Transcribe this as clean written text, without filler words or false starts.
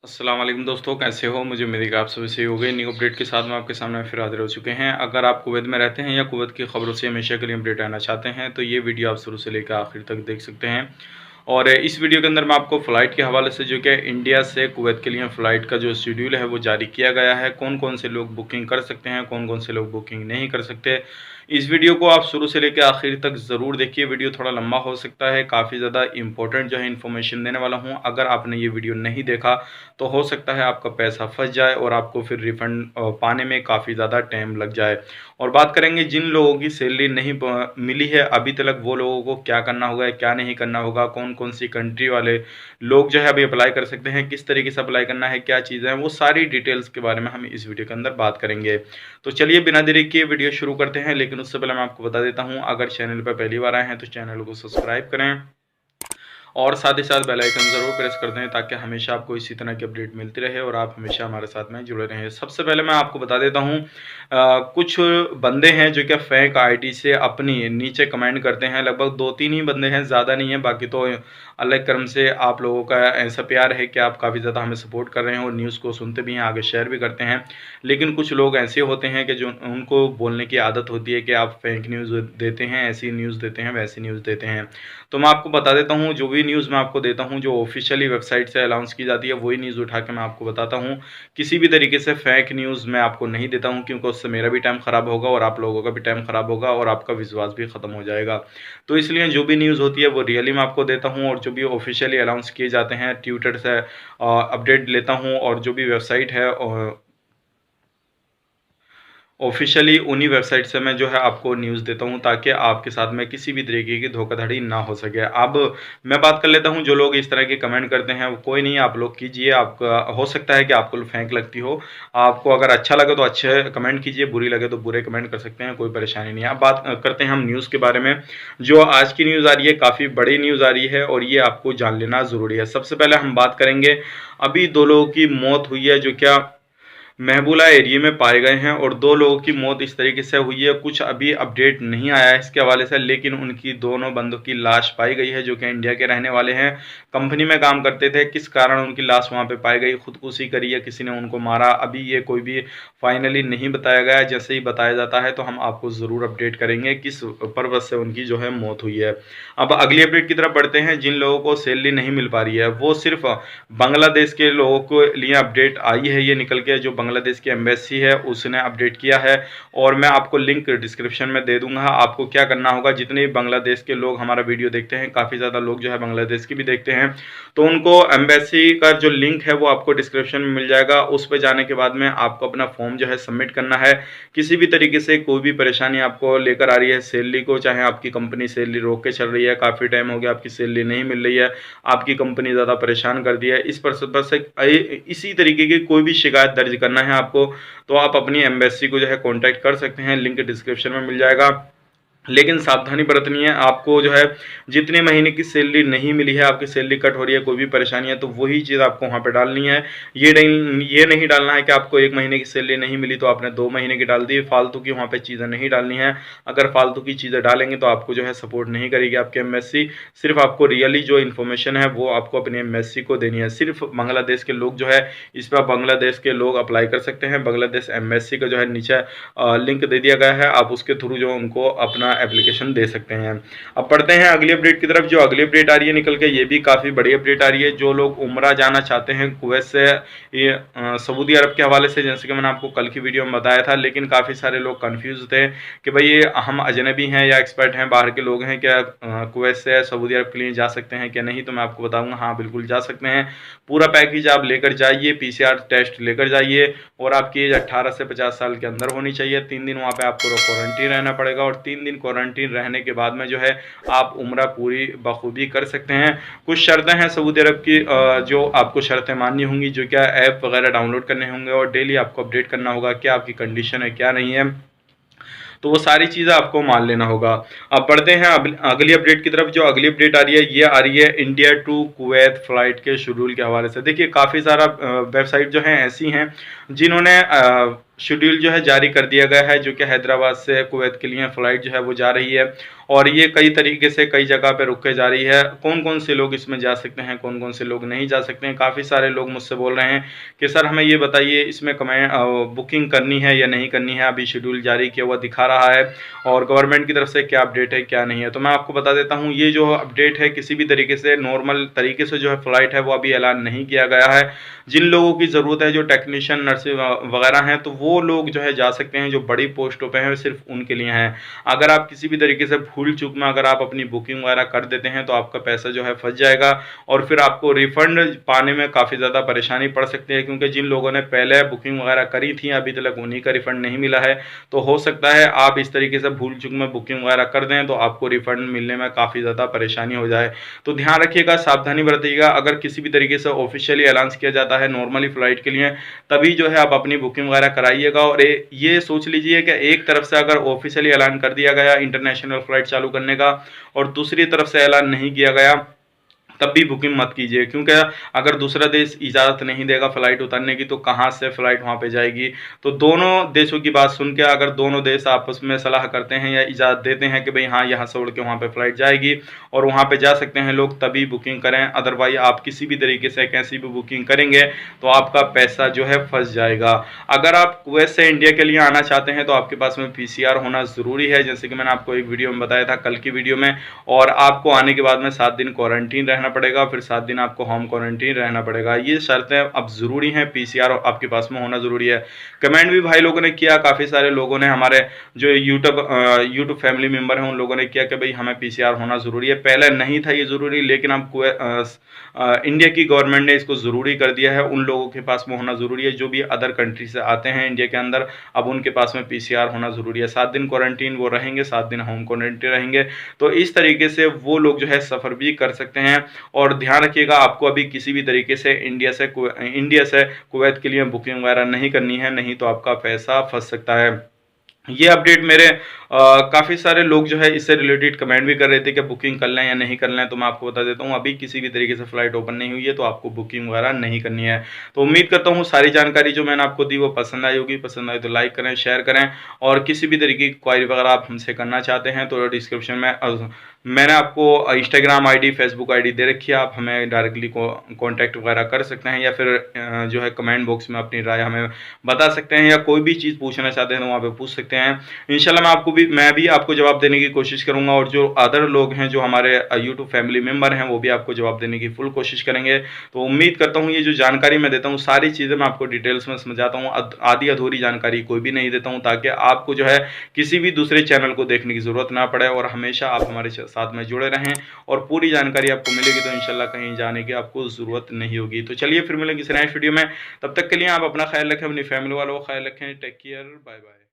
अस्सलाम वालेकुम दोस्तों, कैसे हो? मुझे उम्मीद है कि आप सभी सही हो गए। न्यू अपडेट के साथ मैं आपके सामने फिर हाज़िर हो चुके हैं। अगर आप कुवैत में रहते हैं या कुवैत की खबरों से हमेशा के लिए अपडेट रहना चाहते हैं, तो ये वीडियो आप शुरू से लेकर आखिर तक देख सकते हैं। और इस वीडियो के अंदर मैं आपको फ़्लाइट के हवाले से जो कि इंडिया से कुवैत के लिए फ़्लाइट का जो शेड्यूल है वो जारी किया गया है। कौन-कौन से लोग बुकिंग कर सकते हैं, कौन-कौन से लोग बुकिंग नहीं कर सकते। इस वीडियो को आप शुरू से लेकर आखिर तक ज़रूर देखिए। वीडियो थोड़ा लंबा हो सकता है, काफ़ी ज़्यादा इम्पोर्टेंट जो है इन्फॉर्मेशन देने वाला हूँ। अगर आपने ये वीडियो नहीं देखा तो हो सकता है आपका पैसा फँस जाए और आपको फिर रिफ़ंड पाने में काफ़ी ज़्यादा टाइम लग जाए। और बात करेंगे जिन लोगों की सैलरी नहीं मिली है अभी तक, वो लोगों को क्या करना होगा, क्या नहीं करना होगा, कौन-कौन सी कंट्री वाले लोग जो है अभी अप्लाई कर सकते हैं, किस तरीके से अप्लाई करना है, क्या चीज़ें हैं, वो सारी डिटेल्स के बारे में हम इस वीडियो के अंदर बात करेंगे। तो चलिए बिना देरी किए वीडियो शुरू करते हैं, लेकिन उससे पहले मैं आपको बता देता हूँ, अगर चैनल पर पहली बार आए हैं तो चैनल को सब्सक्राइब करें और साथ ही साथ बेल आइकन ज़रूर प्रेस कर दें ताकि हमेशा आपको इसी तरह की अपडेट मिलती रहे और आप हमेशा हमारे साथ में जुड़े रहें। सबसे पहले मैं आपको बता देता हूँ, कुछ बंदे हैं जो कि फेक आईडी से अपनी नीचे कमेंट करते हैं। लगभग 2-3 ही बंदे हैं, ज़्यादा नहीं है। बाकी तो अल्लाह के करम से आप लोगों का ऐसा प्यार है कि आप काफ़ी ज़्यादा हमें सपोर्ट कर रहे हैं और न्यूज़ को सुनते भी हैं, आगे शेयर भी करते हैं। लेकिन कुछ लोग ऐसे होते हैं कि जो उनको बोलने की आदत होती है कि आप फेक न्यूज़ देते हैं, ऐसी न्यूज़ देते हैं, वैसी न्यूज़ देते हैं। तो मैं आपको बता देता हूँ, जो भी न्यूज़ मैं आपको देता हूँ, जो ऑफ़िशियली वेबसाइट से अनाउंस की जाती है, वही न्यूज़ उठा के मैं आपको बताता हूँ। किसी भी तरीके से फ़ेक न्यूज़ मैं आपको नहीं देता हूँ, क्योंकि उससे मेरा भी टाइम ख़राब होगा और आप लोगों का भी टाइम ख़राब होगा और आपका विश्वास भी ख़त्म हो जाएगा। तो इसलिए जो भी न्यूज़ होती है, वो रियली मैं आपको देता हूँ और जो भी ऑफ़िशियली अनाउंस किए जाते हैं, ट्विटर से अपडेट लेता हूँ और जो भी वेबसाइट है ऑफ़िशियली उन्हीं वेबसाइट से मैं जो है आपको न्यूज़ देता हूँ ताकि आपके साथ में किसी भी तरीके की धोखाधड़ी ना हो सके। अब मैं बात कर लेता हूँ, जो लोग इस तरह के कमेंट करते हैं, वो कोई नहीं, आप लोग कीजिए। आपका हो सकता है कि आपको फेंक लगती हो। आपको अगर अच्छा लगे तो अच्छे कमेंट कीजिए, बुरी लगे तो बुरे कमेंट कर सकते हैं, कोई परेशानी नहीं है। अब बात करते हैं हम न्यूज़ के बारे में। जो आज की न्यूज़ आ रही है, काफ़ी बड़ी न्यूज़ आ रही है और ये आपको जान लेना ज़रूरी है। सबसे पहले हम बात करेंगे, अभी 2 लोगों की मौत हुई है जो क्या महबूला एरिया में पाए गए हैं और 2 लोगों की मौत इस तरीके से हुई है। कुछ अभी अपडेट नहीं आया है इसके हवाले से, लेकिन उनकी दोनों बंदों की लाश पाई गई है जो कि इंडिया के रहने वाले हैं। कंपनी में काम करते थे। किस कारण उनकी लाश वहाँ पे पाई गई, खुदकुशी करी या किसी ने उनको मारा, अभी ये कोई भी फाइनली नहीं बताया गया है। जैसे ही बताया जाता है तो हम आपको ज़रूर अपडेट करेंगे किस पर्पज़ से उनकी जो है मौत हुई है। अब अगली अपडेट की तरफ बढ़ते हैं। जिन लोगों को सैलरी नहीं मिल पा रही है, वो सिर्फ बांग्लादेश के लोगों के लिए अपडेट आई है ये निकल के, जो बांग्लादेश की एम्बेसी है उसने अपडेट किया है और मैं आपको लिंक डिस्क्रिप्शन में दे दूंगा। आपको क्या करना होगा, जितने भी बांग्लादेश के लोग हमारा वीडियो देखते हैं, काफ़ी ज़्यादा लोग जो है बांग्लादेश की भी देखते हैं, तो उनको एम्बेसी का जो लिंक है वो आपको डिस्क्रिप्शन में मिल जाएगा। उस पर जाने के बाद में आपको अपना फॉर्म जो है सबमिट करना है। किसी भी तरीके से कोई भी परेशानी आपको लेकर आ रही है सैलरी को, चाहे आपकी कंपनी सैलरी रोक के चल रही है, काफ़ी टाइम हो गया आपकी सैलरी नहीं मिल रही है, आपकी कंपनी ज़्यादा परेशान कर दिया है, इस पर बस इसी तरीके की कोई भी शिकायत दर्ज करना है आपको, तो आप अपनी एम्बेसी को जो है कॉन्टैक्ट कर सकते हैं। लिंक डिस्क्रिप्शन में मिल जाएगा। लेकिन सावधानी बरतनी है आपको, जो है जितने महीने की सैलरी नहीं मिली है, आपकी सैलरी कट हो रही है, कोई भी परेशानी है, तो वही चीज़ आपको वहाँ पे डालनी है। ये नहीं डालना है कि आपको 1 महीने की सैलरी नहीं मिली तो आपने 2 महीने की डाल दी। फालतू की वहाँ पे चीज़ें नहीं डालनी है। अगर फालतू की चीज़ें डालेंगे तो आपको जो है सपोर्ट नहीं करेगी आपकी एम्बेसी। सिर्फ आपको रियली जो इन्फॉर्मेशन है वो आपको अपनी एम्बेसी को देनी है। सिर्फ बांग्लादेश के लोग जो है इस पर बांग्लादेश के लोग अप्लाई कर सकते हैं। बांग्लादेश एम्बेसी का जो है नीचे लिंक दे दिया गया है, आप उसके थ्रू जो उनको अपना एप्लीकेशन दे सकते हैं। अब पढ़ते हैं अगली अपडेट की तरफ। जो अगली अपडेट आ रही है निकल के, ये भी काफ़ी बड़ी अपडेट आ रही है। जो लोग उम्रा जाना चाहते हैं कुवैत से, ये सऊदी अरब के हवाले से, जैसे कि मैंने आपको कल की वीडियो में बताया था, लेकिन काफ़ी सारे लोग कंफ्यूज थे कि भाई ये हम अजनबी हैं या एक्सपर्ट हैं, बाहर के लोग हैं, क्या कुवैत से सऊदी अरब के लिए जा सकते हैं क्या नहीं। तो मैं आपको बताऊँगा, हाँ बिल्कुल जा सकते हैं। पूरा पैकेज आप लेकर जाइए, PCR टेस्ट लेकर जाइए और आपकी एज 18 से 50 साल के अंदर होनी चाहिए। 3 दिन वहाँ पे आपको क्वारंटीन रहना पड़ेगा और 3 दिन क्वारंटीन रहने के बाद में जो है आप उम्रा पूरी बखूबी कर सकते हैं। कुछ शर्तें हैं सऊदी अरब की, जो आपको शर्तें माननी होंगी, जो क्या ऐप वगैरह डाउनलोड करने होंगे और डेली आपको अपडेट करना होगा क्या आपकी कंडीशन है क्या नहीं है, तो वो सारी चीज़ें आपको मान लेना होगा। अब बढ़ते हैं अगली अपडेट की तरफ। जो अगली अपडेट आ रही है, ये आ रही है इंडिया टू कुवैत फ़्लाइट के शेड्यूल के हवाले से। देखिए काफ़ी सारा वेबसाइट जो हैं ऐसी हैं जिन्होंने शेड्यूल जो है जारी कर दिया गया है, जो कि हैदराबाद से कुवैत के लिए फ़्लाइट जो है वो जा रही है और ये कई तरीके से कई जगह पे रुक के जा रही है। कौन-कौन से लोग इसमें जा सकते हैं, कौन-कौन से लोग नहीं जा सकते हैं। काफ़ी सारे लोग मुझसे बोल रहे हैं कि सर हमें ये बताइए इसमें बुकिंग करनी है या नहीं करनी है, अभी शेड्यूल जारी किया हुआ दिखा रहा है और गवर्नमेंट की तरफ से क्या अपडेट है, क्या नहीं है। तो मैं आपको बता देता हूँ, ये जो अपडेट है किसी भी तरीके से नॉर्मल तरीके से जो है फ़्लाइट है वो अभी ऐलान नहीं किया गया है। जिन लोगों की ज़रूरत है, जो टेक्नीशियन, नर्स वगैरह हैं, तो वो लोग जो है जा सकते हैं, जो बड़ी पोस्टों पे हैं, सिर्फ उनके लिए हैं। अगर आप किसी भी तरीके से भूल-चूक में अगर आप अपनी बुकिंग वगैरह कर देते हैं, तो आपका पैसा जो है फँस जाएगा और फिर आपको रिफ़ंड पाने में काफ़ी ज़्यादा परेशानी पड़ सकती है, क्योंकि जिन लोगों ने पहले बुकिंग वगैरह करी थी, अभी तक उन्हीं का रिफ़ंड नहीं मिला है। तो हो सकता है आप इस तरीके से भूल-चूक में बुकिंग वगैरह कर दें, तो आपको रिफ़ंड मिलने में काफ़ी ज़्यादा परेशानी हो जाए। तो ध्यान रखिएगा, सावधानी बरतिएगा। अगर किसी भी तरीके से ऑफ़िशियली ऐलान किया जाता है नॉर्मली फ़्लाइट के लिए, तभी जो है आप अपनी बुकिंग वगैरह कराइएगा। और ये सोच लीजिए कि एक तरफ से अगर ऑफ़िशियली ऐलान कर दिया गया इंटरनेशनल फ़्लाइट चालू करने का और दूसरी तरफ से ऐलान नहीं किया गया, तब भी बुकिंग मत कीजिए, क्योंकि अगर दूसरा देश इजाज़त नहीं देगा फ़्लाइट उतारने की, तो कहाँ से फ़्लाइट वहाँ पे जाएगी। तो दोनों देशों की बात सुन के अगर दोनों देश आपस में सलाह करते हैं या इजाज़त देते हैं कि भाई हाँ, यहाँ से उड़ के वहाँ पे फ़्लाइट जाएगी और वहाँ पे जा सकते हैं लोग, तभी बुकिंग करें। अदरवाइज़ आप किसी भी तरीके से कैसी भी बुकिंग करेंगे तो आपका पैसा जो है फँस जाएगा। अगर आप कुवैत से इंडिया के लिए आना चाहते हैं, तो आपके पास में पीसीआर होना ज़रूरी है, जैसे कि मैंने आपको एक वीडियो में बताया था, कल की वीडियो में। और आपको आने के बाद में 7 दिन क्वारंटीन रहना पड़ेगा, फिर 7 दिन आपको होम क्वारंटीन रहना पड़ेगा। ये शर्तें अब ज़रूरी हैं, पीसीआर आपके पास में होना ज़रूरी है। कमेंट भी भाई लोगों ने किया, काफ़ी सारे लोगों ने, हमारे जो यूट्यूब फैमिली मेंबर हैं, उन लोगों ने किया कि भाई हमें पीसीआर होना ज़रूरी है। पहले नहीं था ये ज़रूरी, लेकिन अब इंडिया की गवर्नमेंट ने इसको ज़रूरी कर दिया है। उन लोगों के पास में होना ज़रूरी है जो भी अदर कंट्री से आते हैं इंडिया के अंदर, अब उनके पास में पीसीआर होना ज़रूरी है। 7 दिन क्वारंटीन वो रहेंगे, 7 दिन होम क्वारंटीन रहेंगे। तो इस तरीके से वो लोग जो है सफ़र भी कर सकते हैं। और ध्यान रखिएगा, आपको अभी किसी भी तरीके से इंडिया से कुवैत के लिए बुकिंग वगैरह नहीं करनी है, नहीं तो आपका पैसा फंस सकता है। ये अपडेट मेरे काफ़ी सारे लोग जो है इससे रिलेटेड कमेंट भी कर रहे थे कि बुकिंग कर लें या नहीं कर लें। तो मैं आपको बता देता हूँ, अभी किसी भी तरीके से फ़्लाइट ओपन नहीं हुई है, तो आपको बुकिंग वगैरह नहीं करनी है। तो उम्मीद करता हूँ सारी जानकारी जो मैंने आपको दी वो पसंद आई होगी। पसंद आई तो लाइक करें, शेयर करें, और किसी भी तरीके की क्वारी वगैरह आप हमसे करना चाहते हैं तो डिस्क्रिप्शन में मैंने आपको इंस्टाग्राम आईडी, फेसबुक आईडी दे रखी है। आप हमें डायरेक्टली कॉन्टैक्ट वगैरह कर सकते हैं, या फिर जो है कमेंट बॉक्स में अपनी राय हमें बता सकते हैं, या कोई भी चीज़ पूछना चाहते हैं तो वहाँ पे पूछ सकते हैं। इंशाल्लाह मैं भी आपको जवाब देने की कोशिश करूँगा, और जो अदर लोग हैं जो हमारे यूट्यूब फैमिली मेम्बर हैं, वो भी आपको जवाब देने की फुल कोशिश करेंगे। तो उम्मीद करता हूँ ये जो जानकारी मैं देता हूँ, सारी चीज़ें मैं आपको डिटेल्स में समझाता हूँ, आधी अधूरी जानकारी कोई भी नहीं देता हूँ, ताकि आपको जो है किसी भी दूसरे चैनल को देखने की ज़रूरत ना पड़े, और हमेशा आप हमारे साथ में जुड़े रहें और पूरी जानकारी आपको मिलेगी। तो इंशाल्लाह कहीं जाने की आपको ज़रूरत नहीं होगी। तो चलिए फिर मिलेंगे किसी नेक्स्ट वीडियो में, तब तक के लिए आप अपना ख्याल रखें, अपनी फैमिली वालों का ख्याल रखें। Take care, bye bye.